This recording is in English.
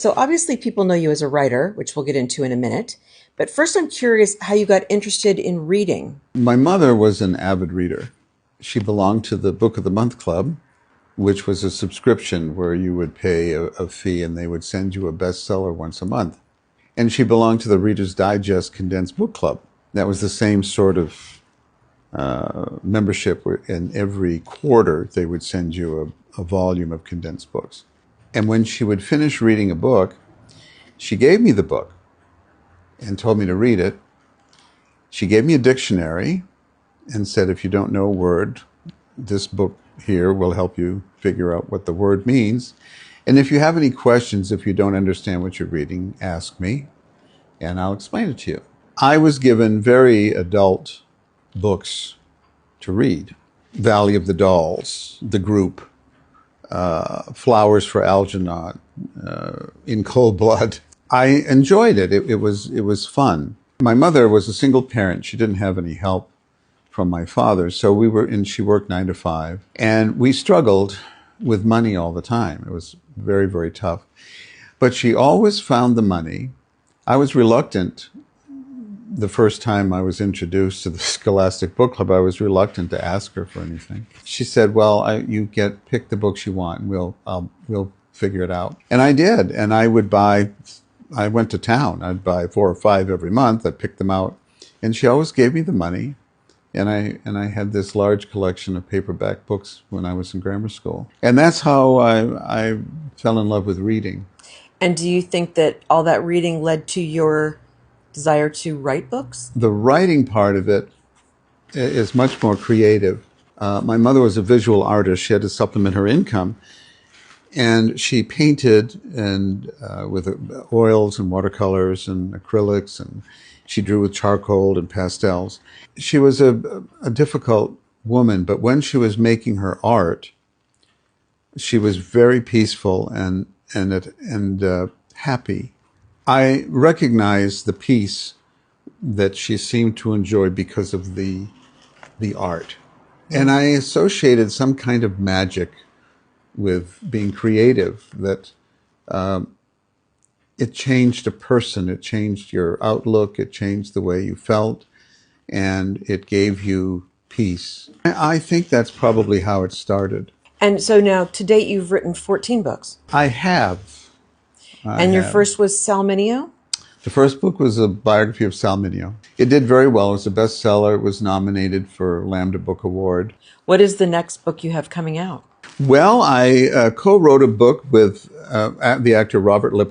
So obviously people know you as a writer, which we'll get into in a minute. But first I'm curious how you got interested in reading. My mother was an avid reader. She belonged to the Book of the Month Club, which was a subscription where you would pay a fee and they would send you a bestseller once a month. And she belonged to the Reader's Digest Condensed Book Club. That was the same sort of membership where in every quarter they would send you a volume of condensed books. And when she would finish reading a book, she gave me the book and told me to read it. She gave me a dictionary and said, if you don't know a word, this book here will help you figure out what the word means. And if you have any questions, if you don't understand what you're reading, ask me, and I'll explain it to you. I was given very adult books to read. Valley of the Dolls, The Group, Flowers for Algernon, In Cold Blood. I enjoyed it. It was fun. My mother was a single parent. She didn't have any help from my father, so she worked 9 to 5, and we struggled with money all the time. It was very, very tough. But she always found the money. I was reluctant. The first time I was introduced to the Scholastic Book Club, I was reluctant to ask her for anything. She said, well, pick the books you want, and we'll figure it out. And I did, and I went to town. I'd buy 4 or 5 every month. I'd pick them out, and she always gave me the money. And I had this large collection of paperback books when I was in grammar school. And that's how I fell in love with reading. And do you think that all that reading led to your desire to write books? The writing part of it is much more creative. My mother was a visual artist. She had to supplement her income. And she painted with oils and watercolors and acrylics, and she drew with charcoal and pastels. She was a difficult woman, but when she was making her art, she was very peaceful and happy. I recognized the peace that she seemed to enjoy because of the art. And I associated some kind of magic with being creative, that it changed a person, it changed your outlook, it changed the way you felt, and it gave you peace. I think that's probably how it started. And so now, to date, you've written 14 books. I have. And your first was Sal Mineo? The first book was a biography of Sal Mineo. It did very well. It was a bestseller. It was nominated for Lambda Book Award. What is the next book you have coming out? Well, I co-wrote a book with the actor Robert Lipton.